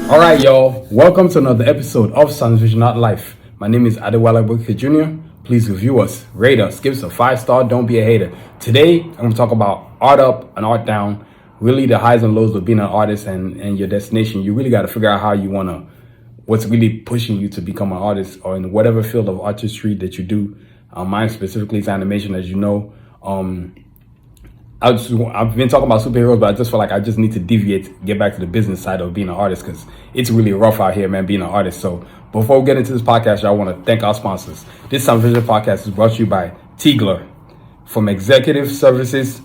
All right, y'all. Welcome to another episode of Sanusi Not Life. My name is Adewale Boke Jr. Please review us, rate us, give us a 5-star. Don't be a hater. Today, I'm going to talk about art up and art down. Really, the highs and lows of being an artist and your destination. You really got to figure out how you want to, what's really pushing you to become an artist or in whatever field of artistry that you do. Mine specifically is animation, as you know. I've been talking about superheroes, but I just feel like I just need to deviate, get back to the business side of being an artist because it's really rough out here, man, being an artist. So before we get into this podcast, y'all, I want to thank our sponsors. This Sound Vision podcast is brought to you by Tigler. From executive services,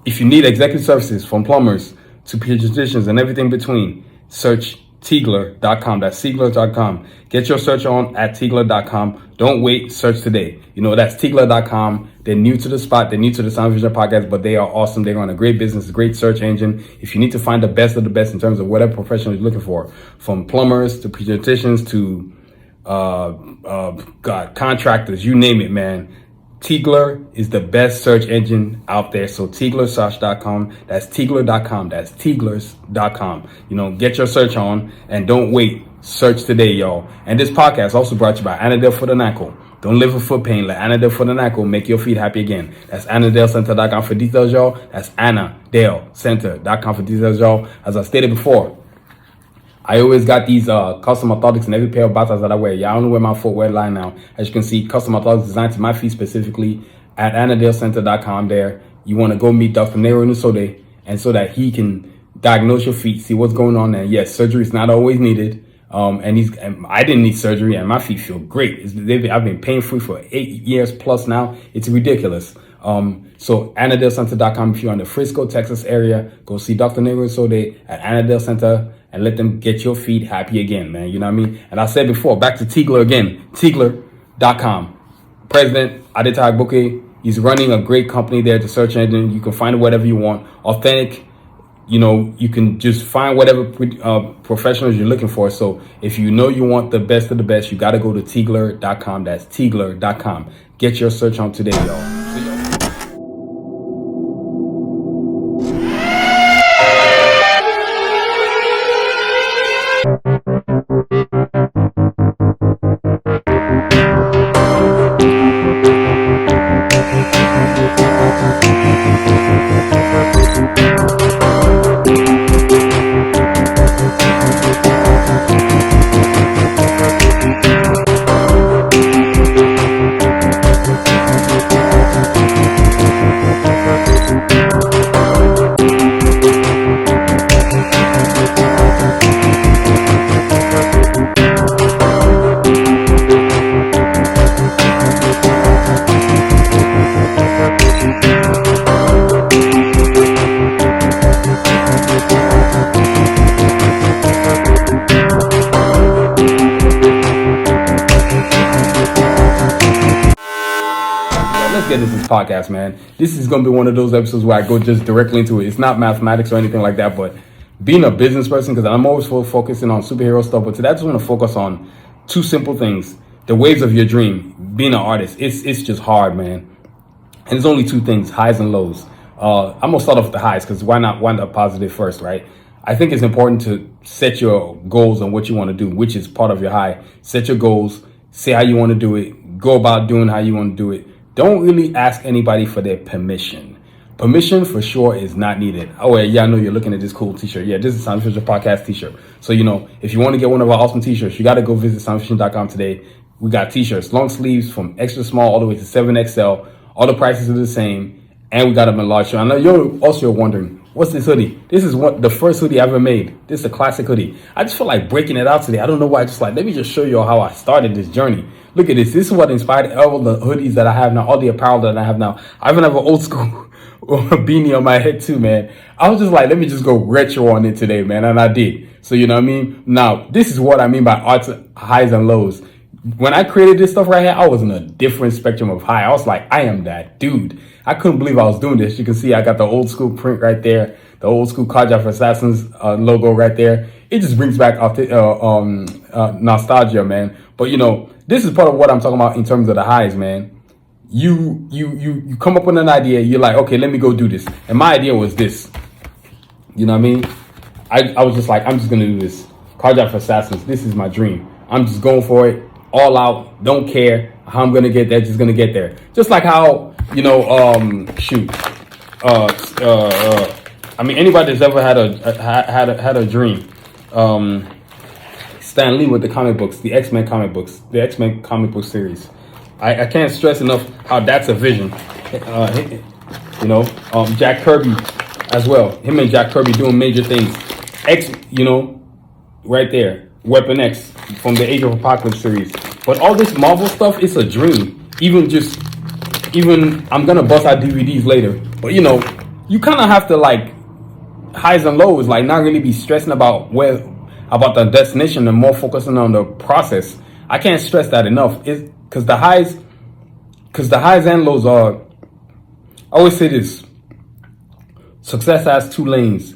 if you need executive services from plumbers to pediatricians and everything between, search Tigler.com. That's Tigler.com. Get your search on at Tigler.com. Don't wait. Search today. You know, that's Tigler.com. They're new to the spot. They're new to the Sound Vision podcast, but they are awesome. They run a great business, a great search engine. If you need to find the best of the best in terms of whatever professional you're looking for, from plumbers to pediatricians to contractors, you name it, man. Tigler is the best search engine out there. So TiglerSearch.com. That's Tigler.com. That's Tiglers.com. You know, get your search on and don't wait. Search today, y'all. And this podcast also brought to you by Anadel Foot and Ankle. Don't live with foot pain. Let Anadel Foot and Ankle make your feet happy again. That's AnadaleCenter.com for details, y'all. That's AnadaleCenter.com for details, y'all. As I stated before, I always got these custom orthotics in every pair of batas that I wear. Yeah, I only wear my footwear line now. As you can see, custom orthotics designed to my feet specifically at AnadaleCenter.com there. You want to go meet Dr. Nero Nusode, and so that he can diagnose your feet, see what's going on there. Yes, surgery is not always needed. And I didn't need surgery, and my feet feel great. I've been pain-free for 8 years plus now. It's ridiculous. So AnadaleCenter.com. If you're in the Frisco, Texas area, go see Dr. Nero Nusode at Anadale Center. And let them get your feet happy again, man. You know what I mean? And I said before, back to Tigler again, Tigler.com. President Adetag Boke, he's running a great company there, the search engine. You can find whatever you want. Authentic, you know, you can just find whatever professionals you're looking for. So if you know you want the best of the best, you got to go to Tigler.com. That's Tigler.com. Get your search on today, y'all. See y'all. Let's get into this podcast, man. This is going to be one of those episodes where I go just directly into it. It's not mathematics or anything like that, but being a business person, because I'm always focusing on superhero stuff, but today I just want to focus on two simple things. The waves of your dream, being an artist, it's just hard, man. And there's only two things, highs and lows. I'm going to start off with the highs, because why not wind up positive first, right? I think it's important to set your goals on what you want to do, which is part of your high. Set your goals, say how you want to do it, go about doing how you want to do it. Don't really ask anybody for their permission. Permission for sure is not needed. Oh, yeah, I know you're looking at this cool t-shirt. Yeah, this is Sound Vision Podcast t-shirt. So, you know, if you want to get one of our awesome t-shirts, you got to go visit soundvision.com today. We got t-shirts, long sleeves from extra small all the way to 7XL. All the prices are the same. And we got them in large. So I know you're also wondering, what's this hoodie? This is the first hoodie I ever made. This is a classic hoodie. I just feel like breaking it out today. I don't know why. Let me just show you how I started this journey. Look at this. This is what inspired all the hoodies that I have now, all the apparel that I have now. I even have an old school beanie on my head too, man. I was just like, let me just go retro on it today, man. And I did. So, you know what I mean? Now, this is what I mean by arts, highs and lows. When I created this stuff right here, I was in a different spectrum of high. I was like, I am that dude. I couldn't believe I was doing this. You can see I got the old school print right there. The old school Carja for Assassins logo right there. It just brings back nostalgia, man. But, you know, this is part of what I'm talking about in terms of the highs, man. You come up with an idea. You're like, okay, let me go do this. And my idea was this. You know what I mean? I was just like, I'm just going to do this. Cardiac Assassins. This is my dream. I'm just going for it, all out. Don't care how I'm gonna get there. Just gonna get there. Just like how I mean, anybody that's ever had a dream. Stan Lee with the comic books, the X-Men comic books, the X-Men comic book series. I can't stress enough how that's a vision. Jack Kirby as well. Him and Jack Kirby doing major things. Right there. Weapon X from the Age of Apocalypse series. But all this Marvel stuff, it's a dream. Even I'm gonna bust out DVDs later. But you kind of have to like highs and lows, like not really be stressing about the destination and more focusing on the process. I can't stress that enough. It's because the highs and lows are. I always say this: success has two lanes.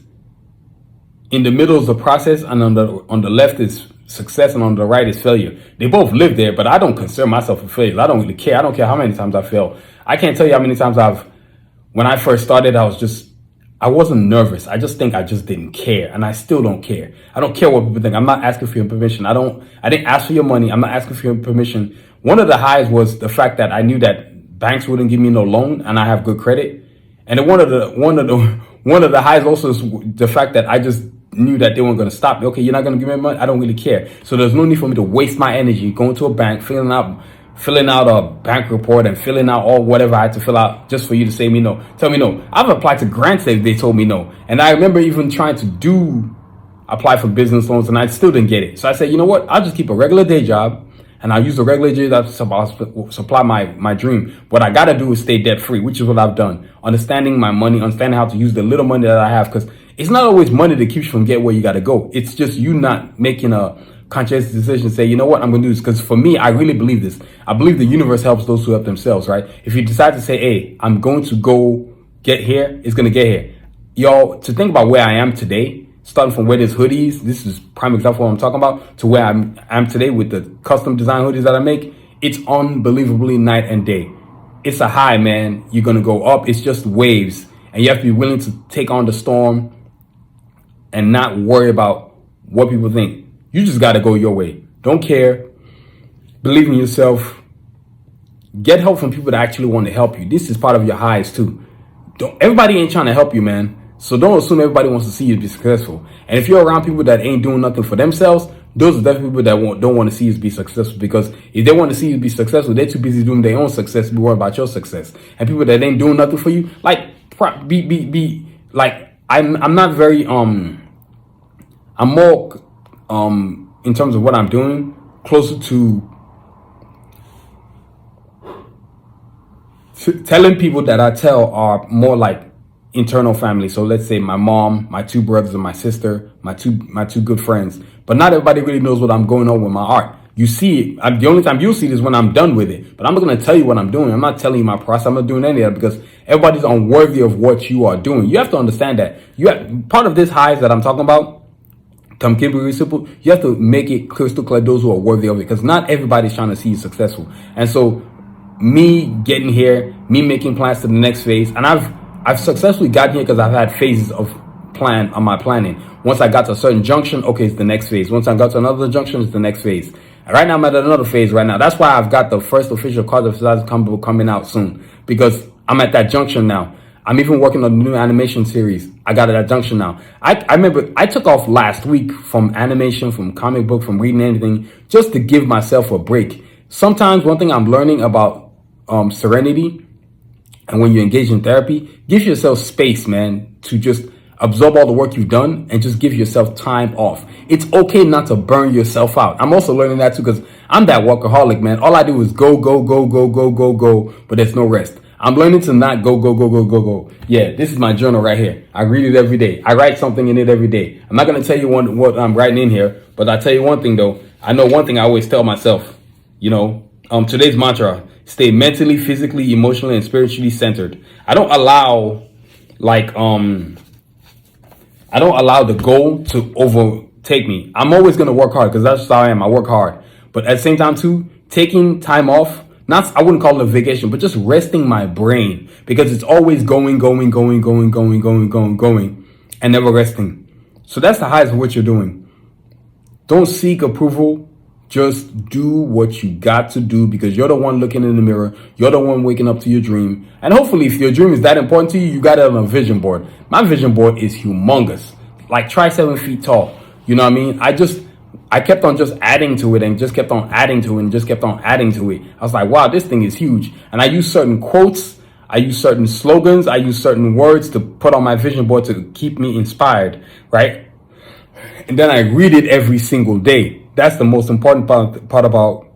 In the middle is the process, and on the left is success, and on the right is failure. They both live there, but I don't consider myself a failure. I don't really care. I don't care how many times I fail. I can't tell you how many times when I first started, I wasn't nervous. I just think I just didn't care, and I still don't care. I don't care what people think. I'm not asking for your permission. I didn't ask for your money. I'm not asking for your permission. One of the highs was the fact that I knew that banks wouldn't give me no loan, and I have good credit. And then one of the highs also is the fact that I just knew that they weren't going to stop me. Okay, you're not going to give me money. I don't really care. So there's no need for me to waste my energy going to a bank, filling out a bank report and filling out all whatever I had to fill out just for you to say me no. Tell me no. I've applied to grants if they told me no. And I remember even trying to apply for business loans, and I still didn't get it. So I said, you know what? I'll just keep a regular day job, and I'll use the regular day job to supply my dream. What I got to do is stay debt free, which is what I've done. Understanding my money, understanding how to use the little money that I have, because it's not always money that keeps you from getting where you got to go. It's just you not making a conscious decision to say, you know what, I'm going to do this. Because for me, I really believe this. I believe the universe helps those who help themselves, right? If you decide to say, hey, I'm going to go get here, it's going to get here. Y'all, to think about where I am today, starting from where there's hoodies, this is prime example of what I'm talking about, to where I'm today with the custom design hoodies that I make, it's unbelievably night and day. It's a high, man. You're going to go up. It's just waves. And you have to be willing to take on the storm and not worry about what people think. You just got to go your way. Don't care. Believe in yourself. Get help from people that actually want to help you. This is part of your highs too. Everybody ain't trying to help you, man. So don't assume everybody wants to see you be successful. And if you're around people that ain't doing nothing for themselves, those are definitely people that don't want to see you be successful. Because if they want to see you be successful, they're too busy doing their own success to be worried about your success. And people that ain't doing nothing for you, like be like I'm not very I'm more in terms of what I'm doing, closer to telling people that I tell are more like internal family. So let's say my mom, my two brothers and my sister, my two good friends. But not everybody really knows what I'm going on with my art. You see it. The only time you'll see it is when I'm done with it. But I'm not going to tell you what I'm doing. I'm not telling you my process. I'm not doing any of that because everybody's unworthy of what you are doing. You have to understand that. Part of this highs that I'm talking about, come keep it really simple. You have to make it crystal clear those who are worthy of it, because not everybody's trying to see you successful. And so me getting here, me making plans to the next phase, and I've successfully gotten here because I've had phases of plan on my planning. Once I got to a certain junction, okay, it's the next phase. Once I got to another junction, it's the next phase. And right now I'm at another phase right now. That's why I've got the first official Cards of Society coming out soon, because I'm at that junction now. I'm even working on the new animation series. I got at that junction now. I remember I took off last week from animation, from comic book, from reading anything, just to give myself a break. Sometimes one thing I'm learning about serenity, and when you engage in therapy, give yourself space, man, to just absorb all the work you've done and just give yourself time off. It's okay not to burn yourself out. I'm also learning that too, because I'm that workaholic, man. All I do is go, but there's no rest. I'm learning to not go. Yeah, this is my journal right here. I read it every day. I write something in it every day. I'm not going to tell you what I'm writing in here, but I'll tell you one thing though. I know one thing I always tell myself, today's mantra: stay mentally, physically, emotionally, and spiritually centered. I don't allow the goal to overtake me. I'm always going to work hard because that's how I am. I work hard. But at the same time too, taking time off, I wouldn't call it a vacation, but just resting my brain, because it's always going, and never resting. So that's the highest of what you're doing. Don't seek approval. Just do what you got to do because you're the one looking in the mirror. You're the one waking up to your dream. And hopefully, if your dream is that important to you, you got it on a vision board. My vision board is humongous. Like, try 7 feet tall. You know what I mean? I kept on just adding to it and just kept on adding to it and just kept on adding to it. I was like, wow, this thing is huge. And I use certain quotes. I use certain slogans. I use certain words to put on my vision board to keep me inspired, right? And then I read it every single day. That's the most important part about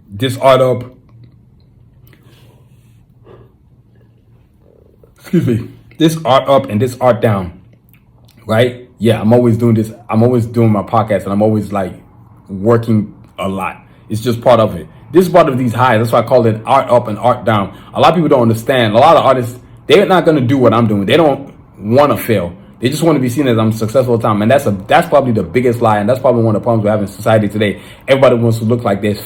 this art up. Excuse me. This art up and this art down, right? Yeah, I'm always doing this. I'm always doing my podcast and I'm always like working a lot. It's just part of it. This is part of these highs. That's why I call it art up and art down. A lot of people don't understand. A lot of artists, they're not going to do what I'm doing. They don't want to fail. They just want to be seen as I'm successful all the time. And that's probably the biggest lie. And that's probably one of the problems we have in society today. Everybody wants to look like they're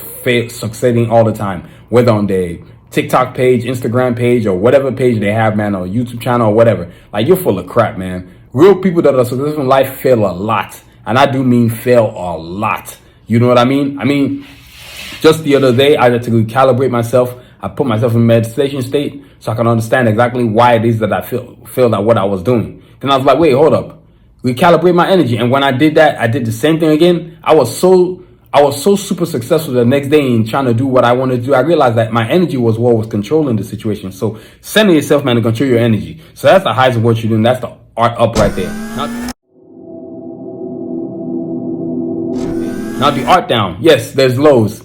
succeeding all the time, whether on their TikTok page, Instagram page, or whatever page they have, man, or YouTube channel or whatever. Like, you're full of crap, man. Real people that are successful in life fail a lot. And I do mean fail a lot. You know what I mean? I mean, just the other day, I had to recalibrate myself. I put myself in meditation state so I can understand exactly why it is that I feel that what I was doing. Then I was like, wait, hold up. Recalibrate my energy. And when I did that, I did the same thing again. I was so super successful the next day in trying to do what I wanted to do. I realized that my energy was what was controlling the situation. So center yourself, man, to control your energy. So that's the highs of what you're doing. That's the art up right there. Now the art down. Yes, there's lows.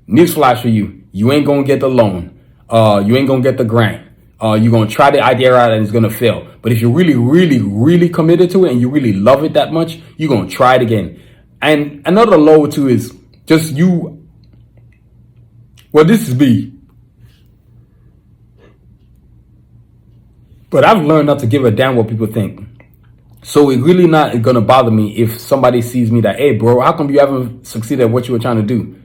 Newsflash for you. You ain't going to get the loan. You ain't going to get the grant. You're going to try the idea out and it's going to fail. But if you're really, really, really committed to it and you really love it that much, you're going to try it again. And another low too is just you. Well, this is me. But I've learned not to give a damn what people think. So it's really not going to bother me if somebody sees me that, hey, bro, how come you haven't succeeded at what you were trying to do?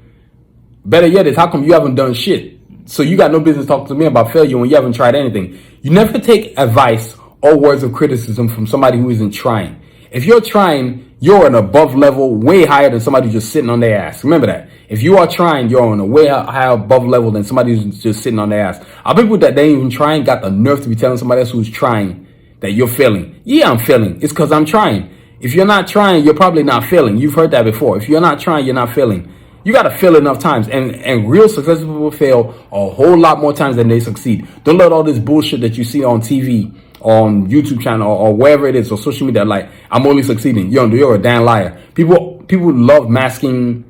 Better yet is how come you haven't done shit? So you got no business talking to me about failure when you haven't tried anything. You never take advice or words of criticism from somebody who isn't trying. If you're trying, you're an above level, way higher than somebody just sitting on their ass. Remember that. If you are trying, you're on a way higher above level than somebody who's just sitting on their ass. Our people that they ain't even trying got the nerve to be telling somebody else who's trying that you're failing. Yeah, I'm failing. It's because I'm trying. If you're not trying, you're probably not failing. You've heard that before. If you're not trying, you're not failing. You got to fail enough times. And real successful people fail a whole lot more times than they succeed. Don't let all this bullshit that you see on TV, on YouTube channel, or wherever it is, or social media, like, I'm only succeeding. You're a damn liar. People love masking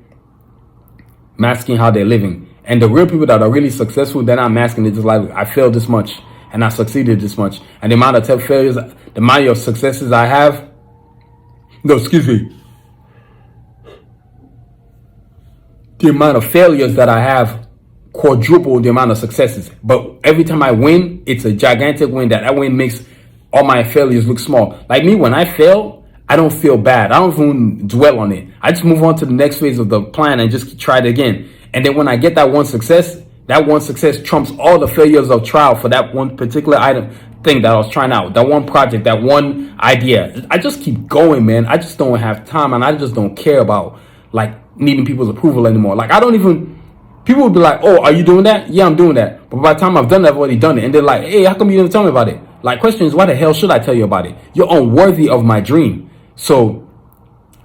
how they're living. And the real people that are really successful, they're not masking. They're just like, I failed this much and I succeeded this much. And the amount of failures, the amount of successes I have, no, excuse me. The amount of failures that I have quadruple the amount of successes. But every time I win, it's a gigantic win. That win makes all my failures look small. Like me, when I fail, I don't feel bad. I don't even dwell on it. I just move on to the next phase of the plan and just try it again. And then when I get that one success trumps all the failures of trial for that one particular thing that I was trying out, that one project, that one idea. I just keep going, man. I just don't have time and I just don't care about like needing people's approval anymore. Like, I don't even, people would be like, oh, are you doing that? Yeah, I'm doing that. But by the time I've done that, I've already done it. And they're like, hey, how come you didn't tell me about it? Like, question is, why the hell should I tell you about it? You're unworthy of my dream. So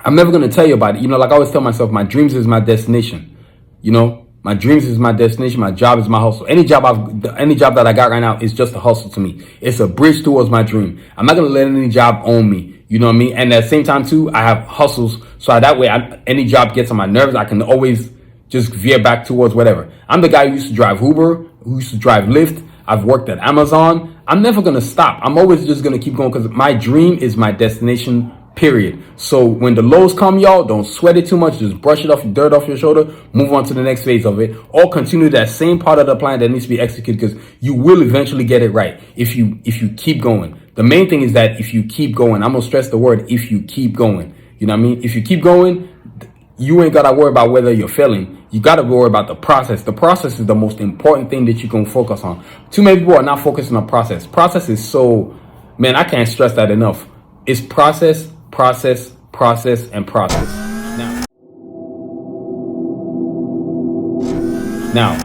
I'm never going to tell you about it. You know, like I always tell myself, my dreams is my destination. You know, my dreams is my destination. My job is my hustle. Any job that I got right now is just a hustle to me. It's a bridge towards my dream. I'm not going to let any job own me. You know what I mean? And at the same time, too, I have hustles. So that way, any job gets on my nerves, I can always just veer back towards whatever. I'm the guy who used to drive Uber, who used to drive Lyft. I've worked at Amazon. I'm never going to stop. I'm always just going to keep going because my dream is my destination, period. So when the lows come, y'all, don't sweat it too much. Just brush it off, dirt off your shoulder, move on to the next phase of it, or continue that same part of the plan that needs to be executed because you will eventually get it right if you keep going. The main thing is that if you keep going, I'm going to stress the word, if you keep going. You know what I mean? If you keep going, you ain't got to worry about whether you're failing. You got to worry about the process. The process is the most important thing that you can focus on. Too many people are not focusing on process. Process is so, man, I can't stress that enough. It's process, process, process, and process. Now,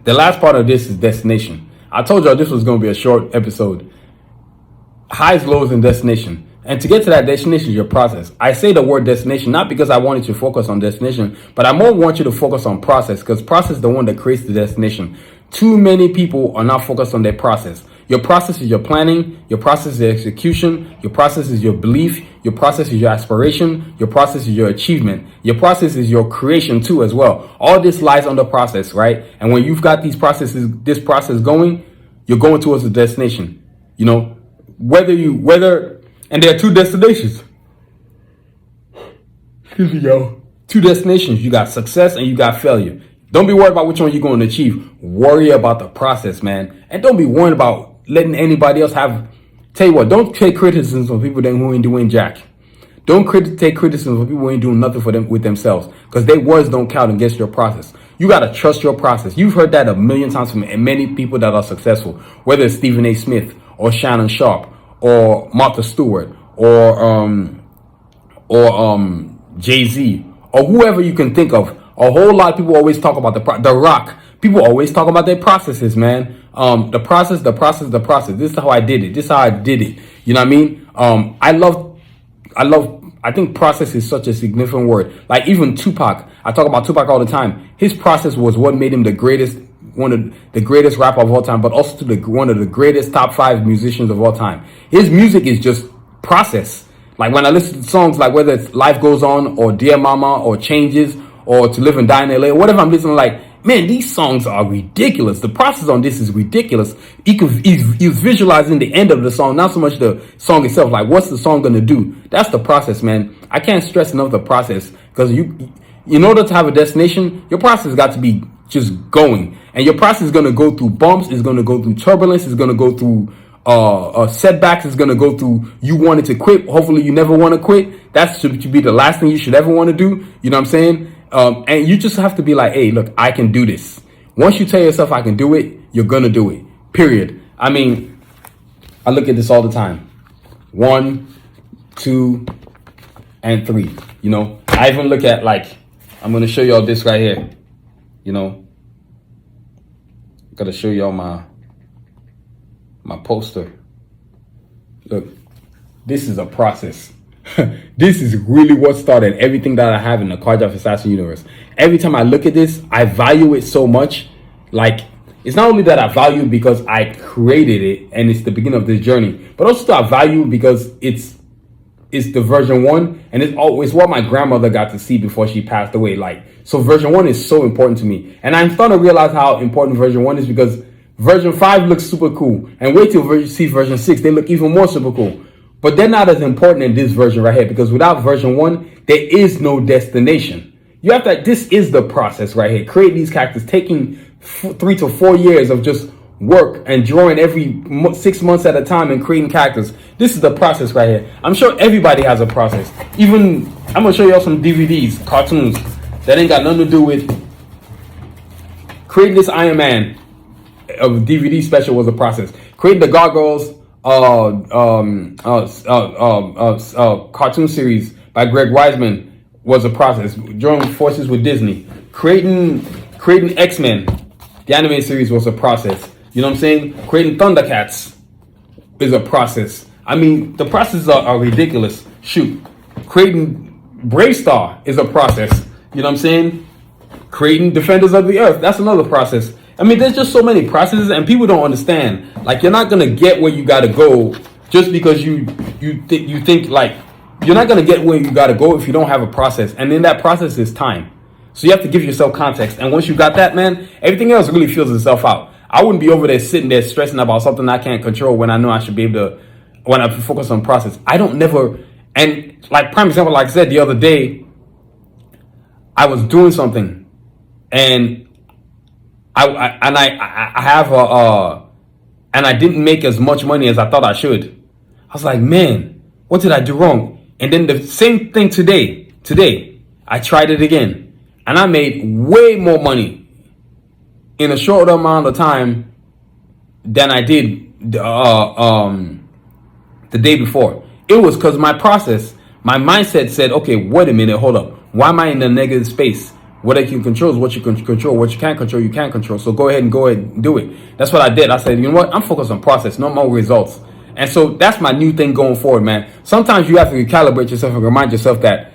the last part of this is destination. I told y'all this was going to be a short episode. Highs, lows, and destination. And to get to that destination is your process. I say the word destination not because I wanted to focus on destination, but I more want you to focus on process, because process is the one that creates the destination. Too many people are not focused on their process. Your process is your planning, your process is your execution, your process is your belief, your process is your aspiration, your process is your achievement, your process is your creation too as well. All this lies on the process, right? And when you've got this process going, you're going towards the destination. You know, and there are two destinations. Excuse me, yo. Two destinations. You got success and you got failure. Don't be worried about which one you're going to achieve. Worry about the process, man. And don't be worried about letting anybody else have. Tell you what, don't take criticism from people who ain't doing jack. Don't take criticism from people who ain't doing nothing for them with themselves, because their words don't count against your process. You got to trust your process. You've heard that a million times from many people that are successful, whether it's Stephen A. Smith or Shannon Sharp or Martha Stewart or Jay-Z or whoever you can think of. A whole lot of people always talk about The Rock. People always talk about their processes, man. The process. This is how I did it. This is how I did it. You know what I mean? I think process is such a significant word. Like even Tupac, I talk about Tupac all the time. His process was what made him one of the greatest rapper of all time, but also one of the greatest top 5 musicians of all time. His music is just process. Like when I listen to songs like whether it's Life Goes On or Dear Mama or Changes or To Live and Die in LA, or whatever I'm listening, like, man, these songs are ridiculous. The process on this is ridiculous. He's visualizing the end of the song, not so much the song itself. Like, what's the song going to do? That's the process, man. I can't stress enough the process, because in order to have a destination, your process got to be just going. And your process is going to go through bumps. It's going to go through turbulence. It's going to go through setbacks. It's going to go through you wanted to quit. Hopefully you never want to quit. That should be the last thing you should ever want to do. You know what I'm saying? And you just have to be like, hey, look, I can do this. Once you tell yourself I can do it, you're going to do it. Period. I mean, I look at this all the time. 1, 2, and 3. You know, I even look at, like, I'm going to show y'all this right here. You know, got to show y'all my poster. Look, this is a process. This is really what started everything that I have in the Cardiac Assassin universe. Every time I look at this, I value it so much. Like, it's not only that I value it because I created it and it's the beginning of this journey, but also I value it because it's the version 1, and it's what my grandmother got to see before she passed away. Like, so version 1 is so important to me, and I'm starting to realize how important version 1 is, because version 5 looks super cool, and wait till you see version 6, they look even more super cool. But they're not as important in this version right here, because without version 1, there is no destination. You have to, this is the process right here. Create these characters, taking 3 to 4 years of just work and drawing every 6 months at a time and creating characters. This is the process right here. I'm sure everybody has a process. Even, I'm going to show y'all some DVDs, cartoons, that ain't got nothing to do with creating this Iron Man DVD special was a process. Creating the Gargoyles cartoon series by Greg Weisman was a process. Joining forces with Disney, creating X-Men, the animated series, was a process. You know what I'm saying? Creating Thundercats is a process. I mean, the processes are ridiculous. Shoot, creating Brave Star is a process. You know what I'm saying? Creating Defenders of the Earth, that's another process. I mean, there's just so many processes, and people don't understand. Like, you're not gonna get where you gotta go just because you think like you're not gonna get where you gotta go if you don't have a process. And in that process is time. So you have to give yourself context. And once you got that, man, everything else really fills itself out. I wouldn't be over there sitting there stressing about something I can't control when I know I should be able to, when I focus on process. And like, prime example, like I said the other day, I was doing something, and I didn't make as much money as I thought I should. I was like, man, what did I do wrong? And then the same thing today, I tried it again, and I made way more money in a shorter amount of time than I did the day before. It was because my process My mindset said, okay, wait a minute, hold up. Why am I in the negative space? What I can control is what you can control. What you can't control, you can't control. So go ahead and do it. That's what I did. I said, you know what? I'm focused on process, not more results. And so that's my new thing going forward, man. Sometimes you have to recalibrate yourself and remind yourself that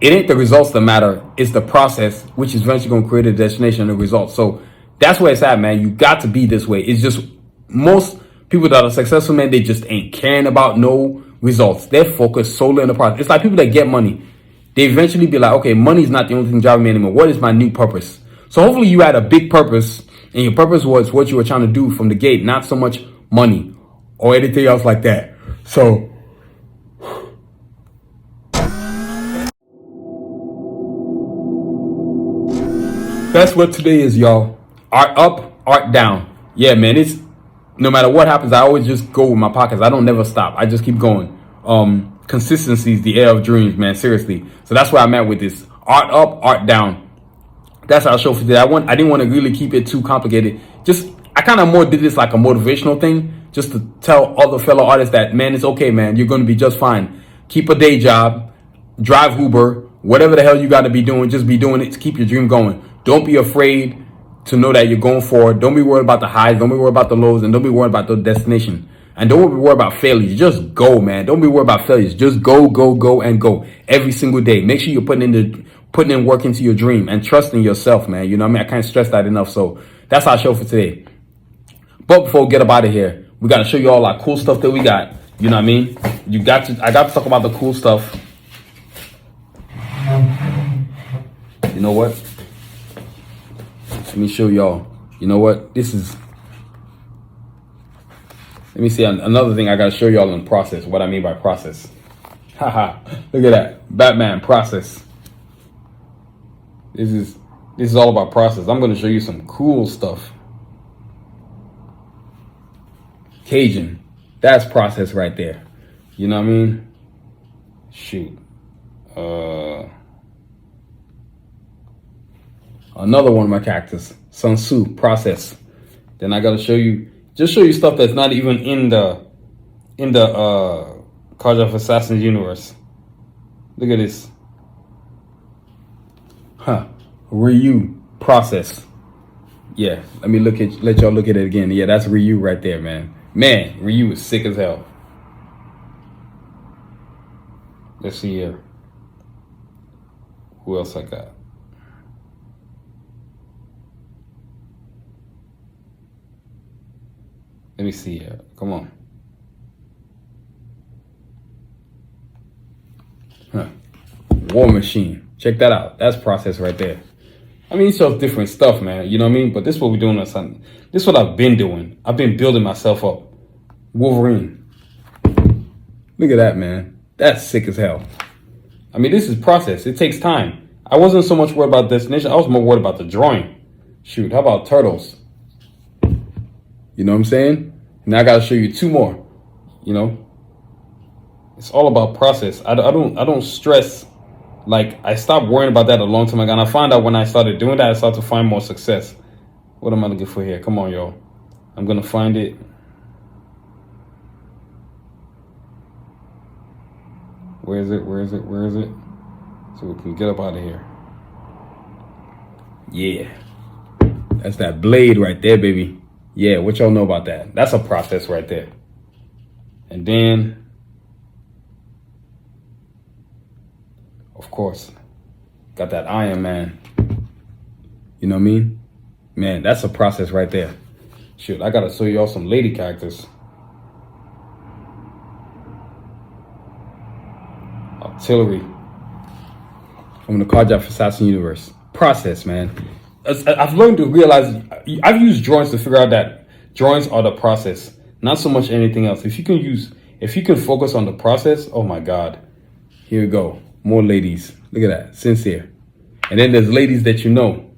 it ain't the results that matter. It's the process, which is eventually going to create a destination and the results. So that's where it's at, man. You got to be this way. It's just most people that are successful, man, they just ain't caring about no results. They're focused solely on the process. It's like people that get money. They eventually be like, okay, money's not the only thing driving me anymore. What is my new purpose? So hopefully you had a big purpose, and your purpose was what you were trying to do from the gate, not so much money or anything else like that. So that's what today is, y'all. Art up, art down. Yeah, man, it's no matter what happens, I always just go with my pockets. I don't never stop. I just keep going. Consistency is the air of dreams, man. Seriously. So that's where I'm at with this. Art up, art down. That's our show for today. I didn't want to really keep it too complicated. I kind of more did this like a motivational thing, just to tell other fellow artists that, man, it's okay, man. You're going to be just fine. Keep a day job, drive Uber, whatever the hell you got to be doing, just be doing it to keep your dream going. Don't be afraid to know that you're going forward. Don't be worried about the highs. Don't be worried about the lows, and don't be worried about the destination. And don't be worried about failures. Just go, man. Don't be worried about failures. Just go, go, go, and go every single day. Make sure you're putting in work into your dream and trusting yourself, man. You know what I mean? I can't stress that enough. So that's our show for today. But before we get up out of here, we got to show you all our cool stuff that we got. You know what I mean? I got to talk about the cool stuff. You know what? Let me show y'all. You know what? Let me see another thing I gotta show y'all in process. What I mean by process. Haha. Look at that. Batman process. This is all about process. I'm gonna show you some cool stuff. Cajun. That's process right there. You know what I mean? Shoot. Another one of my characters. Sanusi process. Then I gotta show you stuff that's not even in the Cards of Assassins universe. Look at this. Ryu process. Yeah, let y'all look at it again. Yeah, that's Ryu right there, man. Man, Ryu is sick as hell. Let's see here. Who else I got? Let me see here. Come on. War Machine. Check that out. That's process right there. I mean, it's just different stuff, man. You know what I mean? But this is what we're doing on Sunday. This is what I've been doing. I've been building myself up. Wolverine. Look at that, man. That's sick as hell. I mean, this is process. It takes time. I wasn't so much worried about destination. I was more worried about the drawing. Shoot, how about turtles? You know what I'm saying? Now I gotta show you two more. You know, it's all about process. I don't stress. Like, I stopped worrying about that a long time ago, and I found out when I started doing that, I started to find more success. What am I looking for here? Come on, y'all. I'm gonna find it. Where is it? Where is it? Where is it? So we can get up out of here. Yeah, that's that blade right there, baby. Yeah, what y'all know about that? That's a process right there. And then, of course, got that Iron Man. You know what I mean? Man, that's a process right there. Shoot, I gotta show y'all some lady characters. Artillery. From the Cards of Assassin universe. Process, man. I've learned to realize, I've used drawings to figure out that drawings are the process, not so much anything else. If you can focus on the process, oh my God. Here we go. More ladies. Look at that. Sincere. And then there's ladies that you know.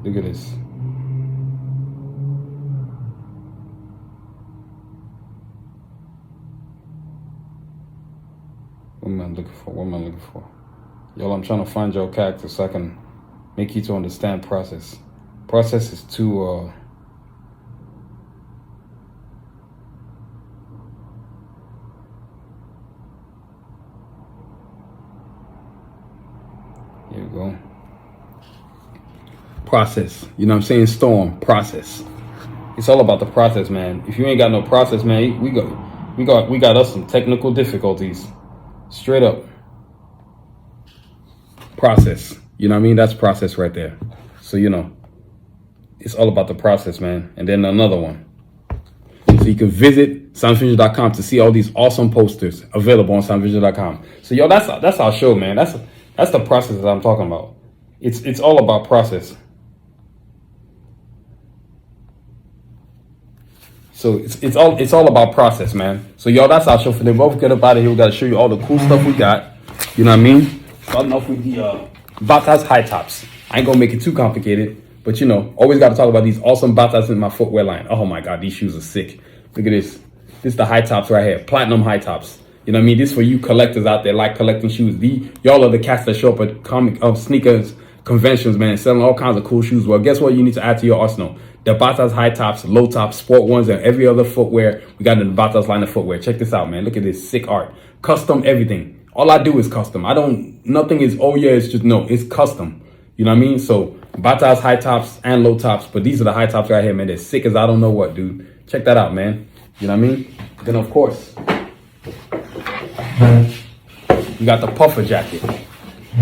Look at this. What am I looking for? What am I looking for? Y'all, I'm trying to find your character so I can make you to understand process. Process is too here we go. Process. You know what I'm saying? Storm. Process. It's all about the process, man. If you ain't got no process, man, we got us some technical difficulties. Straight up. Process. You know what I mean? That's process right there. So, you know, it's all about the process, man. And then another one. So you can visit soundvision.com to see all these awesome posters available on soundvision.com. So, yo, that's our show, man. That's the process that I'm talking about. It's all about process. So it's all about process, man. So, yo, that's our show for today. Before we get up out of here, we got to show you all the cool stuff we got. You know what I mean? Starting off with the Batas high tops. I ain't gonna make it too complicated, but you know, always got to talk about these awesome Batas in my footwear line. Oh my God, these shoes are sick. Look at this. This is the high tops right here, platinum high tops. You know what I mean? This for you collectors out there like collecting shoes. Y'all are the cats that show up at comic sneakers conventions, man, selling all kinds of cool shoes. Well, guess what? You need to add to your arsenal. The Batas high tops, low tops, sport ones, and every other footwear we got in the Batas line of footwear. Check this out, man. Look at this sick art, custom everything. All I do is custom. Nothing is, oh yeah, it's just, no, it's custom. You know what I mean? So Batas high tops and low tops, but these are the high tops right here, man. They're sick as I don't know what, dude. Check that out, man. You know what I mean? Then of course, you got the puffer jacket.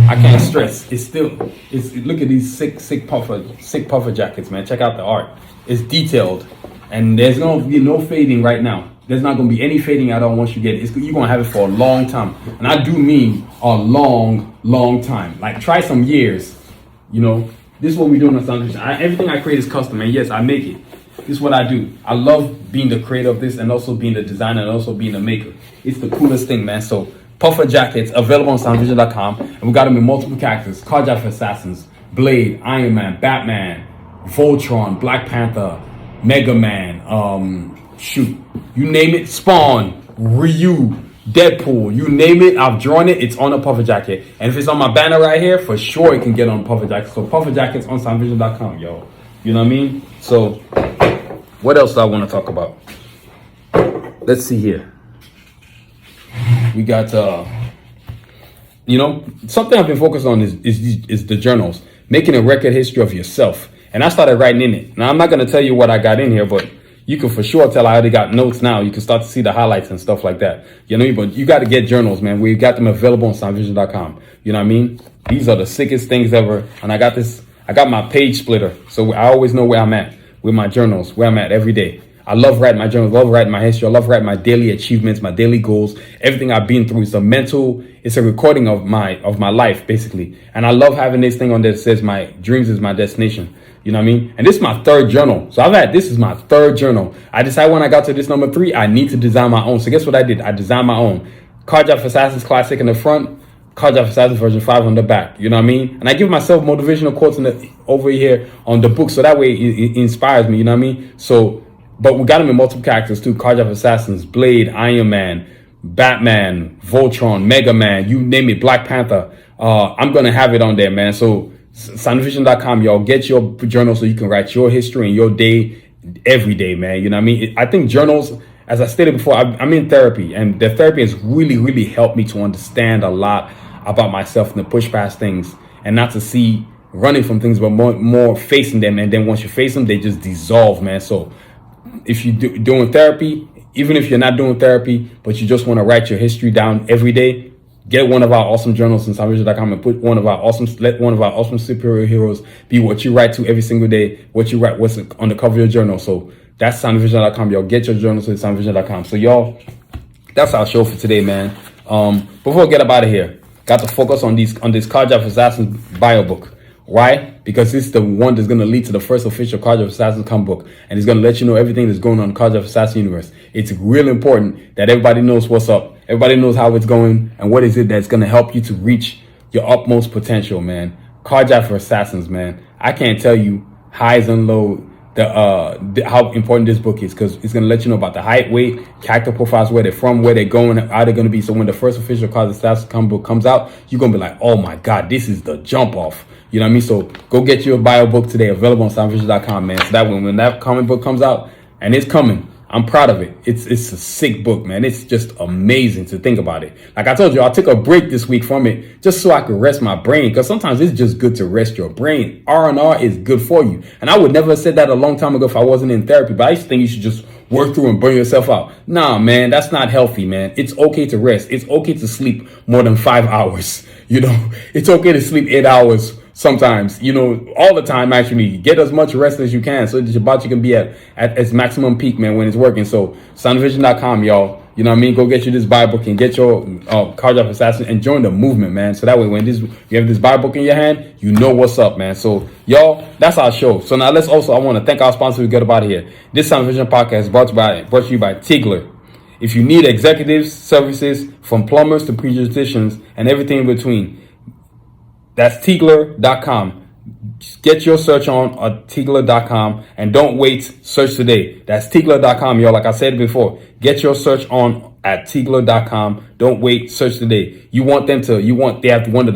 I can't stress. Look at these sick puffer jackets, man. Check out the art. It's detailed, and there's gonna be no fading right now. There's not going to be any fading at all once you get it. You're going to have it for a long time. And I do mean a long time. Like, try some years. You know, this is what we do in the Sound Vision. Everything I create is custom. And yes, I make it. This is what I do. I love being the creator of this and also being the designer and also being the maker. It's the coolest thing, man. So, puffer jackets available on soundvision.com. And we got them in multiple characters. Carjack for Assassins, Blade, Iron Man, Batman, Voltron, Black Panther, Mega Man, shoot, you name it, Spawn, Ryu, Deadpool, you name it, I've drawn it, it's on a puffer jacket. And if it's on my banner right here, for sure it can get on puffer jacket. So puffer jackets on soundvision.com, yo. You know what I mean? So what else do I want to talk about? Let's see here. We got you know, something I've been focused on is the journals, making a record history of yourself. And I started writing in it. Now I'm not gonna tell you what I got in here, but you can for sure tell I already got notes now. You can start to see the highlights and stuff like that. You know, but you got to get journals, man. We got them available on soundvision.com. You know what I mean? These are the sickest things ever. And I got my page splitter. So I always know where I'm at with my journals, where I'm at every day. I love writing my journals, love writing my history. I love writing my daily achievements, my daily goals, everything I've been through. It's a recording of my life, basically. And I love having this thing on there that says my dreams is my destination. You know what I mean? And this is my third journal. So this is my third journal. I decided when I got to this number 3, I need to design my own. So guess what I did? I designed my own. Carjack for Assassins Classic in the front, Carjack for Assassins version 5 on the back. You know what I mean? And I give myself motivational quotes over here on the book. So that way it inspires me. You know what I mean? So, but we got them in multiple characters too. Carjack for Assassins, Blade, Iron Man, Batman, Voltron, Mega Man, you name it, Black Panther. I'm going to have it on there, man. So, soundvision.com, y'all, get your journal so you can write your history and your day every day, man. You know what I mean? I think journals, as I stated before, I'm in therapy, and the therapy has really helped me to understand a lot about myself and to push past things and not to see running from things, but more facing them. And then once you face them, they just dissolve, man. So if you're doing therapy, even if you're not doing therapy, but you just want to write your history down every day, get one of our awesome journals on soundvision.com and let one of our awesome superhero heroes be what you write to every single day, what you write, what's on the cover of your journal. So that's soundvision.com, y'all. Get your journals at soundvision.com. So y'all, that's our show for today, man. Before we get up out of here, got to focus on this Carjack for Assassins bio book. Why? Because this is the one that's going to lead to the first official Carjack for Assassins comic book. And it's going to let you know everything that's going on in the Carjack for Assassins universe. It's real important that everybody knows what's up. Everybody knows how it's going and what is it that's going to help you to reach your utmost potential, man. Carjack for Assassins, man. I can't tell you highs and lows, how important this book is, because it's going to let you know about the height, weight, character profiles, where they're from, where they're going, how they're going to be. So when the first official Cards and Stats book comes out, you're going to be like, oh my God, this is the jump off. You know what I mean? So go get your bio book today, available on soundvision.com, man. So that when that comic book comes out, and it's coming, I'm proud of it. It's a sick book, man. It's just amazing to think about it. Like I told you, I took a break this week from it just so I could rest my brain, because sometimes it's just good to rest your brain. R&R is good for you. And I would never have said that a long time ago if I wasn't in therapy, but I used to think you should just work through and burn yourself out. Nah, man, that's not healthy, man. It's okay to rest. It's okay to sleep more than 5 hours. You know, it's okay to sleep 8 hours. Sometimes, you know, all the time, actually. Get as much rest as you can so that your body can be at its maximum peak, man, when it's working. So, soundvision.com, y'all. You know what I mean? Go get you this Bible book and get your Card of Assassin and join the movement, man. So that way, when you have this Bible book in your hand, you know what's up, man. So, y'all, that's our show. So now I want to thank our sponsor. We get about here. This Soundvision podcast is brought to you by Tigler. If you need executive services from plumbers to pediatricians and everything in between, that's Tigler.com. Get your search on at Tigler.com and don't wait. Search today. That's Tigler.com, y'all. Like I said before, get your search on at Tigler.com. Don't wait. Search today. They have one of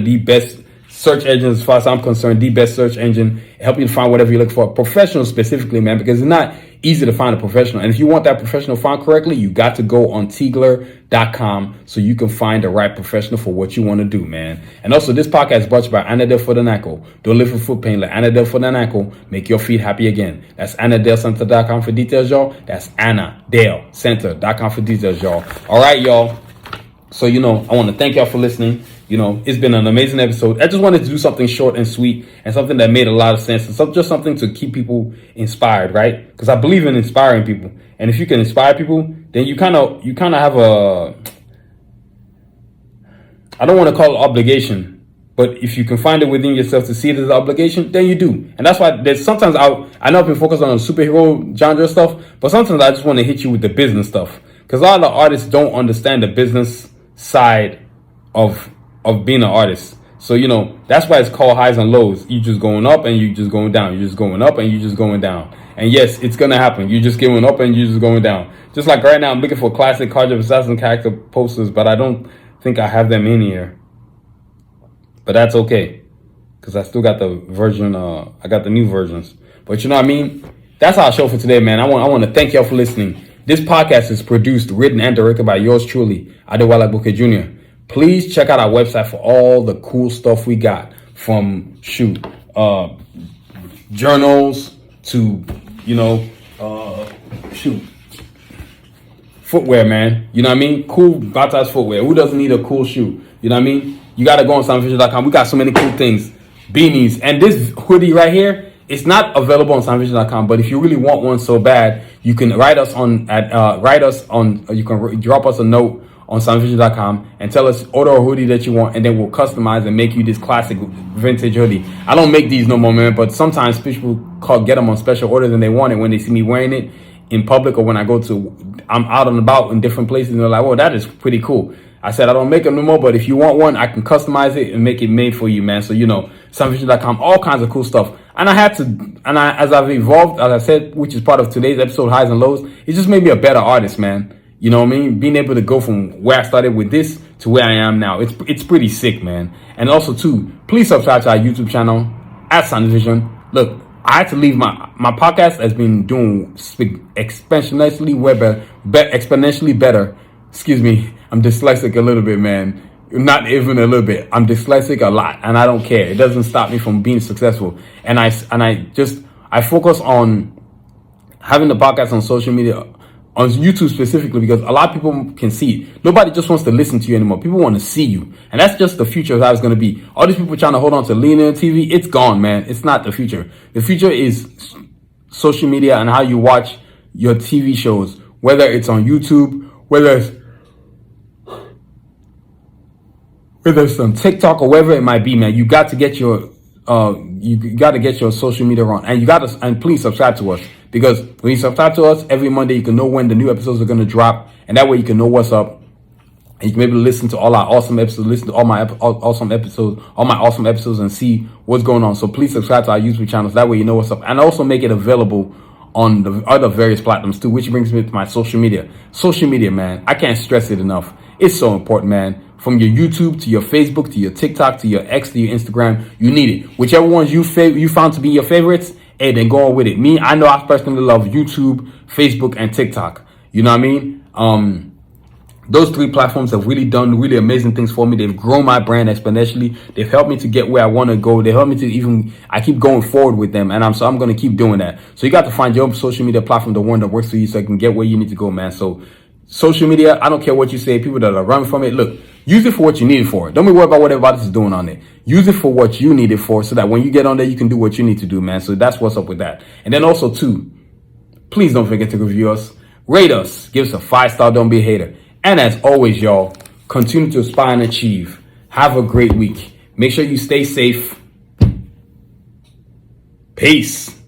the best search engines, as far as I'm concerned, the best search engine, help you to find whatever you look for. Professional specifically, man, because it's not easy to find a professional. And if you want that professional found correctly, you got to go on Tigler.com so you can find the right professional for what you want to do, man. And also, this podcast is brought to you by Anadel for the Ankle. Don't live with foot pain. Let Anadel for the Ankle make your feet happy again. That's AnadelCenter.com for details, y'all. That's AnadelCenter.com for details, y'all. All right, y'all. So, I want to thank y'all for listening. It's been an amazing episode. I just wanted to do something short and sweet and something that made a lot of sense, and just something to keep people inspired, right? Because I believe in inspiring people. And if you can inspire people, then you kind of have I don't want to call it obligation, but if you can find it within yourself to see it as an obligation, then you do. And that's why there's sometimes I know I've been focused on superhero genre stuff, but sometimes I just want to hit you with the business stuff. Because a lot of the artists don't understand the business side of being an artist. So, that's why it's called highs and lows. You just going up and you just going down. You're just going up and you just going down. And yes, it's going to happen. You're just going up and you're just going down. Just like right now, I'm looking for classic Cards of Assassin character posters, but I don't think I have them in here. But that's okay, because I still got the version, I got the new versions. But you know what I mean? That's our show for today, man. I want to thank y'all for listening. This podcast is produced, written, and directed by yours truly, Adewale Bouke Jr. Please check out our website for all the cool stuff we got, from journals to footwear, man. You know what I mean? Cool baptized footwear. Who doesn't need a cool shoe? You know what I mean? You got to go on soundvision.com. We got so many cool things. Beanies. And this hoodie right here, it's not available on soundvision.com, but if you really want one so bad, you can you can drop us a note on soundvision.com and tell us, order a hoodie that you want, and then we'll customize and make you this classic vintage hoodie. I don't make these no more, man, but sometimes people get them on special orders and they want it when they see me wearing it in public, or when I'm out and about in different places, and they're like, "Oh, that is pretty cool." I said, I don't make them no more, but if you want one, I can customize it and make it made for you, man. So, soundvision.com, all kinds of cool stuff. And as I've evolved, as I said, which is part of today's episode, highs and lows, it just made me a better artist, man. You know what I mean? Being able to go from where I started with this to where I am now, it's pretty sick, man. And also, too, please subscribe to our YouTube channel at Soundvision. Look, I had to leave my podcast has been doing exponentially better. Excuse me, I'm dyslexic a little bit, man. Not even a little bit. I'm dyslexic a lot, and I don't care. It doesn't stop me from being successful. And I focus on having the podcast on social media, on YouTube specifically, because a lot of people can see it. Nobody just wants to listen to you anymore. People want to see you. And that's just the future of how it's going to be. All these people trying to hold on to linear TV, it's gone, man. It's not the future. The future is social media and how you watch your TV shows, whether it's on YouTube, whether it's on TikTok or wherever it might be, man. You got to get your social media on, and please subscribe to us, because when you subscribe to us every Monday, you can know when the new episodes are going to drop, and that way you can know what's up. And you can be able to listen to all our awesome episodes, listen to all my awesome episodes and see what's going on. So please subscribe to our YouTube channels. That way you know what's up. And also make it available on the other various platforms too, which brings me to my social media. Social media, man, I can't stress it enough. It's so important, man. From your YouTube to your Facebook to your TikTok to your X to your Instagram, you need it. Whichever ones you found to be your favorites, hey, then go on with it. Me, I know I personally love YouTube, Facebook, and TikTok. You know what I mean? Those three platforms have really done really amazing things for me. They've grown my brand exponentially. They've helped me to get where I want to go. They helped me to I keep going forward with them. And I'm going to keep doing that. So you got to find your social media platform, the one that works for you so you can get where you need to go, man. So social media, I don't care what you say. People that are running from it, look, use it for what you need it for. Don't be worried about what everybody else is doing on it. Use it for what you need it for so that when you get on there, you can do what you need to do, man. So that's what's up with that. And then also, too, please don't forget to review us, rate us, give us a 5-star, don't be a hater. And as always, y'all, continue to aspire and achieve. Have a great week. Make sure you stay safe. Peace.